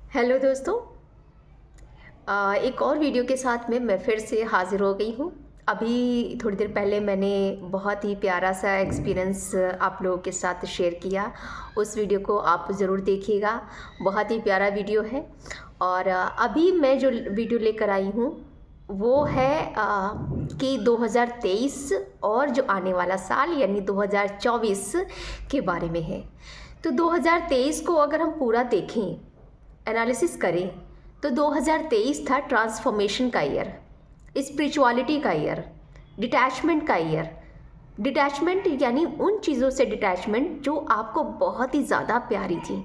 Hello दोस्तों। एक और वीडियो के साथ में मैं फिर से हाज़िर हो गई हूँ। अभी थोड़ी देर पहले मैंने बहुत ही प्यारा सा एक्सपीरियंस आप लोगों के साथ शेयर किया। उस वीडियो को आप ज़रूर देखिएगा, बहुत ही प्यारा वीडियो है। और अभी मैं जो वीडियो लेकर आई हूँ वो है कि 2023 और जो आने वाला साल यानी 2024 के बारे में है। तो 2023 को अगर हम पूरा देखें, एनालिसिस करें, तो 2023 था ट्रांसफॉर्मेशन का ईयर, स्पिरिचुअलिटी का ईयर, डिटैचमेंट का ईयर। डिटैचमेंट यानी उन चीज़ों से डिटैचमेंट जो आपको बहुत ही ज़्यादा प्यारी थी,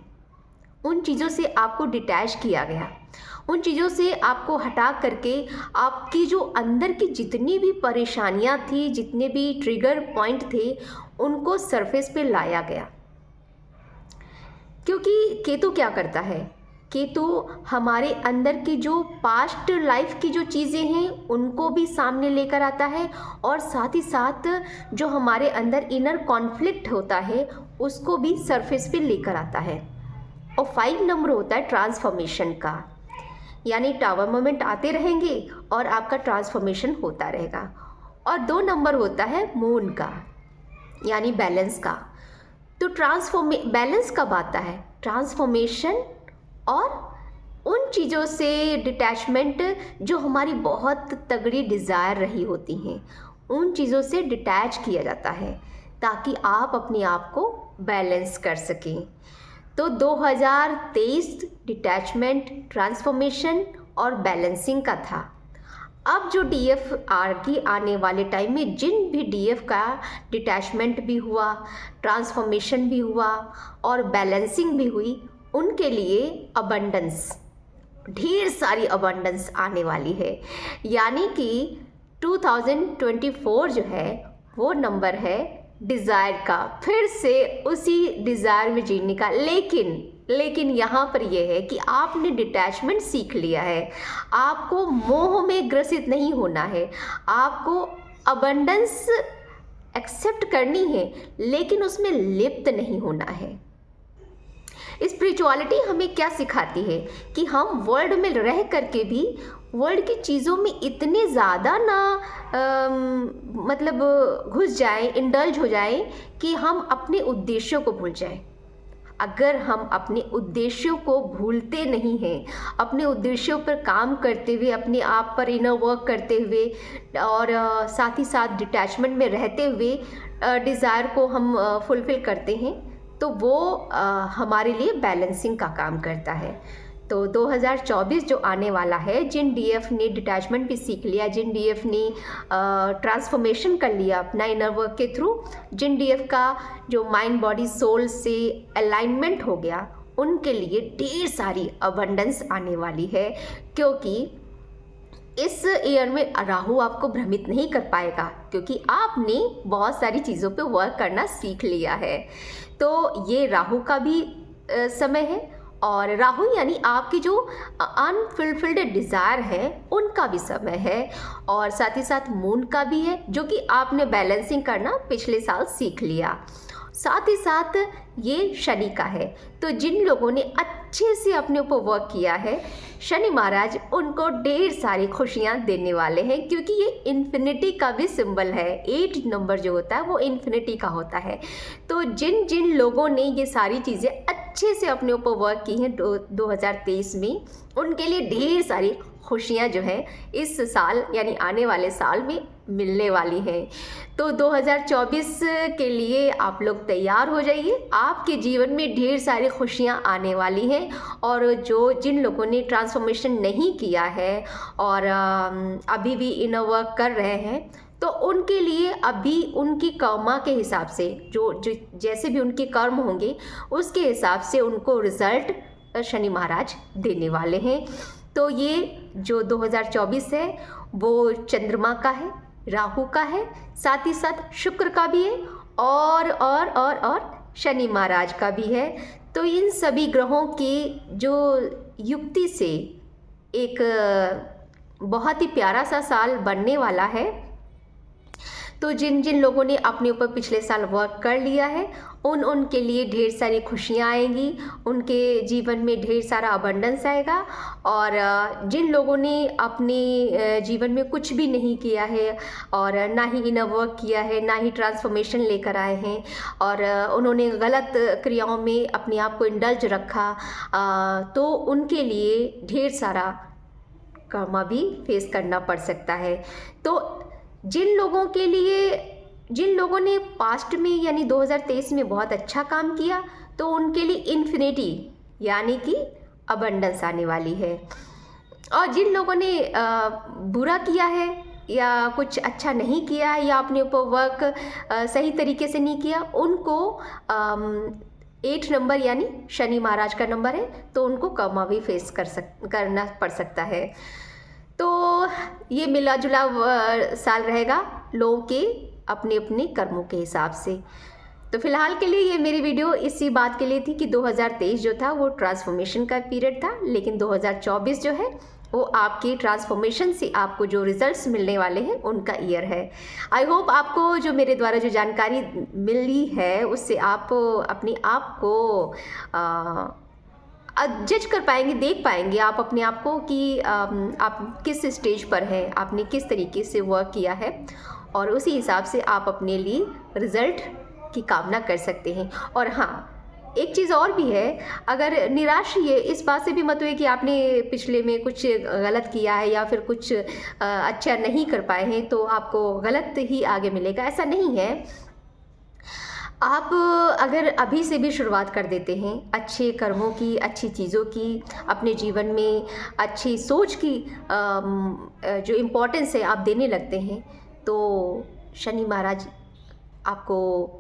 उन चीज़ों से आपको डिटैच किया गया, उन चीज़ों से आपको हटा करके आपकी जो अंदर की जितनी भी परेशानियां थी, जितने भी ट्रिगर पॉइंट थे, उनको सरफेस पे लाया गया। क्योंकि केतु क्या करता है, केतु हमारे अंदर की जो पास्ट लाइफ की जो चीज़ें हैं उनको भी सामने लेकर आता है, और साथ ही साथ जो हमारे अंदर इनर कॉन्फ्लिक्ट होता है उसको भी सरफेस पे लेकर आता है। और 5 नंबर होता है ट्रांसफॉर्मेशन का, यानी टावर मोमेंट आते रहेंगे और आपका ट्रांसफॉर्मेशन होता रहेगा। और 2 नंबर होता है मून का, यानी बैलेंस का। तो बैलेंस कब आता है? ट्रांसफॉर्मेशन और उन चीज़ों से डिटैचमेंट जो हमारी बहुत तगड़ी डिज़ायर रही होती हैं, उन चीज़ों से डिटैच किया जाता है ताकि आप अपने आप को बैलेंस कर सकें। तो 2023 डिटैचमेंट, ट्रांसफॉर्मेशन और बैलेंसिंग का था। अब जो डीएफ की आने वाले टाइम में जिन भी डीएफ का डिटैचमेंट भी हुआ, ट्रांसफॉर्मेशन भी हुआ और बैलेंसिंग भी हुई, उनके लिए अबंडेंस, ढेर सारी अबंडेंस आने वाली है। यानी कि 2024 जो है वो नंबर है डिज़ायर का, फिर से उसी डिज़ायर में जीने का। लेकिन यहाँ पर यह है कि आपने डिटैचमेंट सीख लिया है, आपको मोह में ग्रसित नहीं होना है, आपको अबंडेंस एक्सेप्ट करनी है लेकिन उसमें लिप्त नहीं होना है। स्पिरिचुअलिटी हमें क्या सिखाती है कि हम वर्ल्ड में रह करके भी वर्ल्ड की चीज़ों में इतने ज़्यादा ना मतलब घुस जाएं, इंडल्ज हो जाएं कि हम अपने उद्देश्यों को भूल जाएं। अगर हम अपने उद्देश्यों को भूलते नहीं हैं, अपने उद्देश्यों पर काम करते हुए, अपने आप पर इनर वर्क करते हुए और साथ ही साथ डिटैचमेंट में रहते हुए डिज़ायर को हम फुलफ़िल करते हैं, तो वो हमारे लिए बैलेंसिंग का काम करता है। तो 2024 जो आने वाला है, जिन डीएफ ने डिटैचमेंट भी सीख लिया, जिन डीएफ ने ट्रांसफॉर्मेशन कर लिया अपना इनर वर्क के थ्रू, जिन डीएफ का जो माइंड बॉडी सोल से अलाइनमेंट हो गया, उनके लिए ढेर सारी अबंडेंस आने वाली है। क्योंकि इस ईयर में राहु आपको भ्रमित नहीं कर पाएगा, क्योंकि आपने बहुत सारी चीज़ों पे वर्क करना सीख लिया है। तो ये राहु का भी समय है, और राहु यानी आपकी जो अनफुलफिल्ड डिज़ायर है उनका भी समय है, और साथ ही साथ मून का भी है, जो कि आपने बैलेंसिंग करना पिछले साल सीख लिया। साथ ही साथ ये शनि का है। तो जिन लोगों ने अच्छे से अपने ऊपर वर्क किया है, शनि महाराज उनको ढेर सारी खुशियां देने वाले हैं, क्योंकि ये इन्फिनिटी का भी सिंबल है। 8 नंबर जो होता है वो इन्फिनिटी का होता है। तो जिन जिन लोगों ने ये सारी चीज़ें अच्छे से अपने ऊपर वर्क की हैं 2023 में, उनके लिए ढेर सारी खुशियाँ जो हैं इस साल यानी आने वाले साल में मिलने वाली हैं। तो 2024 के लिए आप लोग तैयार हो जाइए, आपके जीवन में ढेर सारी खुशियाँ आने वाली हैं। और जिन लोगों ने ट्रांसफॉर्मेशन नहीं किया है और अभी भी इनर वर्क कर रहे हैं, तो उनके लिए अभी उनकी कर्मा के हिसाब से जो जैसे भी उनके कर्म होंगे उसके हिसाब से उनको रिजल्ट शनि महाराज देने वाले हैं। तो ये जो 2024 है वो चंद्रमा का है, राहु का है, साथ ही साथ शुक्र का भी है, और शनि महाराज का भी है। तो इन सभी ग्रहों की जो युक्ति से एक बहुत ही प्यारा सा साल बनने वाला है। तो जिन जिन लोगों ने अपने ऊपर पिछले साल वर्क कर लिया है उनके लिए ढेर सारी खुशियाँ आएंगी, उनके जीवन में ढेर सारा अबंडेंस आएगा। और जिन लोगों ने अपने जीवन में कुछ भी नहीं किया है और ना ही इनर वर्क किया है, ना ही ट्रांसफॉर्मेशन लेकर आए हैं और उन्होंने गलत क्रियाओं में अपने आप को इंडल्ज रखा, तो उनके लिए ढेर सारा कर्मा भी फेस करना पड़ सकता है। तो जिन लोगों ने पास्ट में यानी 2023 में बहुत अच्छा काम किया, तो उनके लिए इन्फिनिटी यानी कि अबंडेंस आने वाली है। और जिन लोगों ने बुरा किया है या कुछ अच्छा नहीं किया है या अपने ऊपर वर्क सही तरीके से नहीं किया, उनको 8 नंबर यानी शनि महाराज का नंबर है, तो उनको कर्मा भी फेस करना पड़ सकता है। तो ये मिला जुला साल रहेगा लोगों के अपने अपने कर्मों के हिसाब से। तो फिलहाल के लिए ये मेरी वीडियो इसी बात के लिए थी कि 2023 जो था वो ट्रांसफॉर्मेशन का पीरियड था, लेकिन 2024 जो है वो आपकी ट्रांसफॉर्मेशन से आपको जो रिजल्ट्स मिलने वाले हैं उनका ईयर है। आई होप आपको जो मेरे द्वारा जो जानकारी मिली है उससे आप अपने आप को जज कर पाएंगे, देख पाएंगे आप अपने आप को कि आप किस स्टेज पर हैं, आपने किस तरीके से वर्क किया है, और उसी हिसाब से आप अपने लिए रिज़ल्ट की कामना कर सकते हैं। और हाँ, एक चीज़ और भी है, अगर निराश ये इस बात से भी मत हुए कि आपने पिछले में कुछ गलत किया है या फिर कुछ अच्छा नहीं कर पाए हैं तो आपको गलत ही आगे मिलेगा, ऐसा नहीं है। आप अगर अभी से भी शुरुआत कर देते हैं अच्छे कर्मों की, अच्छी चीज़ों की, अपने जीवन में अच्छी सोच की जो इम्पोर्टेंस है आप देने लगते हैं, तो शनि महाराज आपको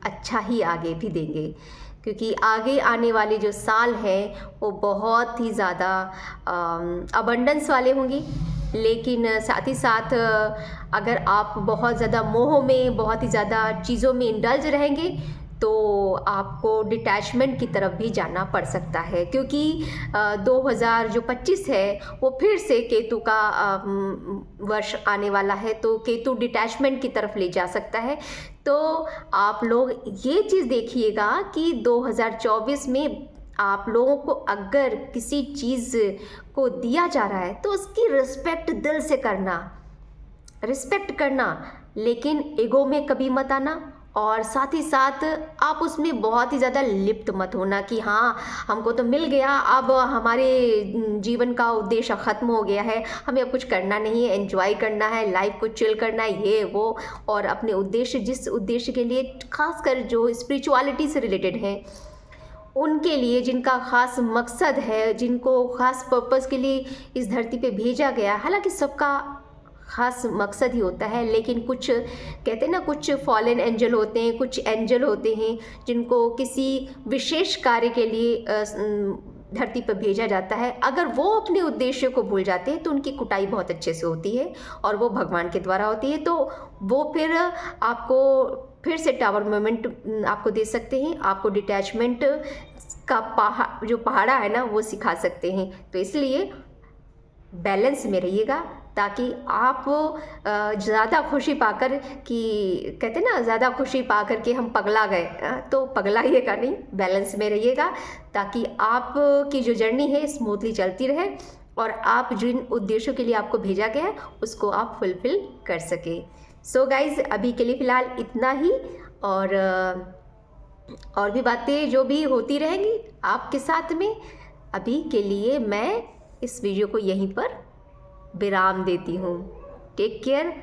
अच्छा ही आगे भी देंगे, क्योंकि आगे आने वाले जो साल हैं वो बहुत ही ज़्यादा अबंडेंस वाले होंगे। लेकिन साथ ही साथ अगर आप बहुत ज़्यादा मोह में, बहुत ही ज़्यादा चीज़ों में इंडल्ज रहेंगे तो आपको डिटैचमेंट की तरफ भी जाना पड़ सकता है, क्योंकि 2025 है वो फिर से केतु का वर्ष आने वाला है, तो केतु डिटैचमेंट की तरफ ले जा सकता है। तो आप लोग ये चीज़ देखिएगा कि 2024 में आप लोगों को अगर किसी चीज़ को दिया जा रहा है तो उसकी रिस्पेक्ट दिल से करना, रिस्पेक्ट करना, लेकिन ईगो में कभी मत आना। और साथ ही साथ आप उसमें बहुत ही ज़्यादा लिप्त मत होना कि हाँ हमको तो मिल गया, अब हमारे जीवन का उद्देश्य ख़त्म हो गया है, हमें अब कुछ करना नहीं है, एंजॉय करना है, लाइफ को चिल करना है, ये वो। और अपने उद्देश्य, जिस उद्देश्य के लिए खासकर जो स्पिरिचुअलिटी से रिलेटेड हैं, उनके लिए जिनका ख़ास मकसद है, जिनको ख़ास पर्पस के लिए इस धरती पे भेजा गया, हालांकि सबका ख़ास मकसद ही होता है, लेकिन कुछ कहते हैं ना, कुछ फॉलन एंजल होते हैं, कुछ एंजल होते हैं जिनको किसी विशेष कार्य के लिए धरती पर भेजा जाता है। अगर वो अपने उद्देश्य को भूल जाते हैं तो उनकी कुटाई बहुत अच्छे से होती है और वो भगवान के द्वारा होती है, तो वो फिर आपको फिर से टावर मोमेंट आपको दे सकते हैं, आपको डिटैचमेंट का जो पहाड़ा है ना वो सिखा सकते हैं। तो इसलिए बैलेंस में रहिएगा ताकि आप ज़्यादा खुशी पाकर, कि कहते ना ज़्यादा खुशी पाकर के हम पगला गए, तो पगलाइएगा नहीं, बैलेंस में रहिएगा ताकि आप की जो जर्नी है स्मूथली चलती रहे और आप जिन उद्देश्यों के लिए आपको भेजा गया है उसको आप फुलफिल कर सके। सो गाइज़, अभी के लिए फ़िलहाल इतना ही, और भी बातें जो भी होती रहेंगी आपके साथ में। अभी के लिए मैं इस वीडियो को यहीं पर विराम देती हूँ। Take care.